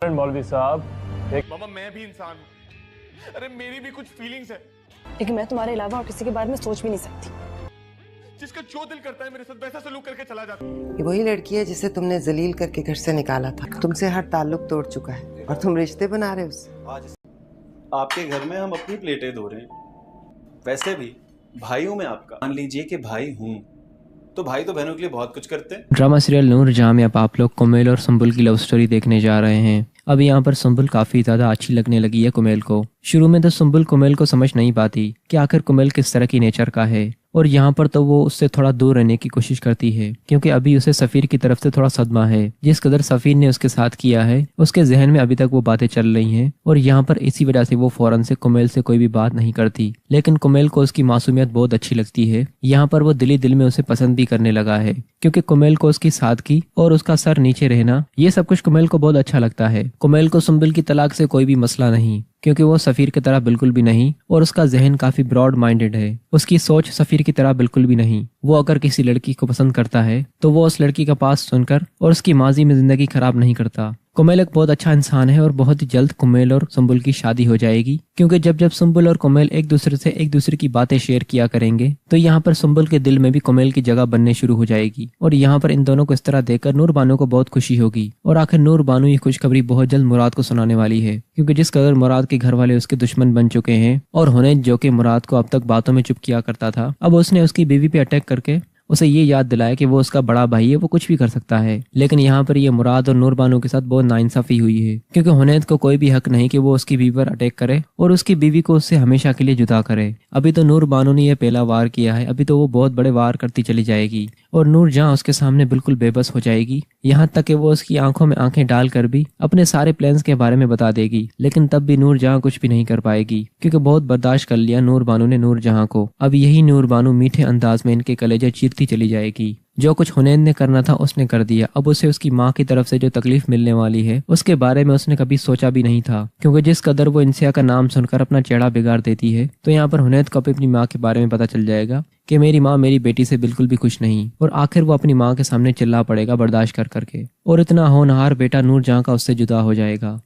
मौलवी साहब मामा मैं भी इंसान हूँ। अरे मेरी भी कुछ फीलिंग्स है, लेकिन मैं तुम्हारे अलावा और किसी के बारे में सोच भी नहीं सकती। जिसका जो दिल करता है मेरे साथ वैसा सलूक करके चला जाता है। ये वही लड़की है जिसे तुमने जलील करके घर से निकाला था। तुमसे हर ताल्लुक तोड़ चुका है और तुम रिश्ते बना रहे हो उससे। आपके घर में हम अपनी प्लेटें धो रहे हैं। वैसे भी भाई हूं मैं आपका। मान लीजिए कि भाई हूं तो भाई तो बहनों के लिए बहुत कुछ करते हैं। ड्रामा सीरियल नूरजहां में अब आप लोग कुमेल और सुंबुल की लव स्टोरी देखने जा रहे हैं। अब यहाँ पर सुंबुल काफी ज्यादा अच्छी लगने लगी है कुमेल को। शुरू में तो सुंबुल कुमेल को समझ नहीं पाती कि आखिर कुमेल किस तरह की नेचर का है, और यहाँ पर तो वो उससे थोड़ा दूर रहने की कोशिश करती है क्योंकि अभी उसे सफीर की तरफ से थोड़ा सदमा है। जिस कदर सफीर ने उसके साथ किया है उसके जहन में अभी तक वो बातें चल रही हैं, और यहाँ पर इसी वजह से वो फौरन से कुमेल से कोई भी बात नहीं करती। लेकिन कुमेल को उसकी मासूमियत बहुत अच्छी लगती है। यहाँ पर वो दिली दिल में उसे पसंद भी करने लगा है क्योंकि कुमेल को उसकी सादगी और उसका सर नीचे रहना, ये सब कुछ कुमेल को बहुत अच्छा लगता है। कुमेल को सुंबुल की तलाक से कोई भी मसला नहीं क्योंकि वो सफीर की तरह बिल्कुल भी नहीं, और उसका जहन काफी ब्रॉड माइंडेड है। उसकी सोच सफीर की तरह बिल्कुल भी नहीं। वो अगर किसी लड़की को पसंद करता है तो वो उस लड़की का पास सुनकर और उसकी माजी में जिंदगी खराब नहीं करता। कुमेल एक बहुत अच्छा इंसान है और बहुत ही जल्द कुमेल और सुंबुल की शादी हो जाएगी क्योंकि जब जब सुंबुल और कुमेल एक दूसरे की बातें शेयर किया करेंगे तो यहाँ पर सुंबुल के दिल में भी कुमेल की जगह बनने शुरू हो जाएगी। और यहाँ पर इन दोनों को इस तरह देखकर नूर बानो को बहुत खुशी होगी। और आखिर नूर बानो ये खुशखबरी बहुत जल्द मुराद को सुनाने वाली है क्योंकि जिस कदर मुराद के घर वाले उसके दुश्मन बन चुके हैं, और हुनैन जो कि मुराद को अब तक बातों में चुप किया करता था, अब उसने उसकी बीवी पे अटैक करके उसे ये याद दिलाया कि वो उसका बड़ा भाई है, वो कुछ भी कर सकता है। लेकिन यहाँ पर ये मुराद और नूर बानो के साथ बहुत नाइंसाफी हुई है क्योंकि हुनैन को कोई भी हक नहीं कि वो उसकी बीवी पर अटैक करे और उसकी बीवी को उससे हमेशा के लिए जुदा करे। अभी तो नूर बानो ने यह पहला वार किया है, अभी तो वो बहुत बड़े वार करती चली जाएगी और नूरजहां उसके सामने बिल्कुल बेबस हो जाएगी। यहाँ तक कि वो उसकी आंखों में आंखें डालकर भी अपने सारे प्लान्स के बारे में बता देगी। लेकिन तब भी नूरजहां कुछ भी नहीं कर पाएगी क्योंकि बहुत बर्दाश्त कर लिया नूर बानो ने नूरजहां को। अब यही नूर बानो मीठे अंदाज में इनके कलेजे चीरती चली जाएगी। जो कुछ हुनैन ने करना था उसने कर दिया। अब उसे उसकी माँ की तरफ से जो तकलीफ मिलने वाली है उसके बारे में उसने कभी सोचा भी नहीं था क्योंकि जिस कदर वो इंसिया का नाम सुनकर अपना चेहरा बिगाड़ देती है तो यहाँ पर हुनैन को अपनी माँ के बारे में पता चल जाएगा कि मेरी माँ मेरी बेटी से बिल्कुल भी खुश नहीं, और आखिर वो अपनी माँ के सामने चिल्ला पड़ेगा बर्दाश्त कर करके, और इतना होनहार बेटा नूरजहां का उससे जुदा हो जाएगा।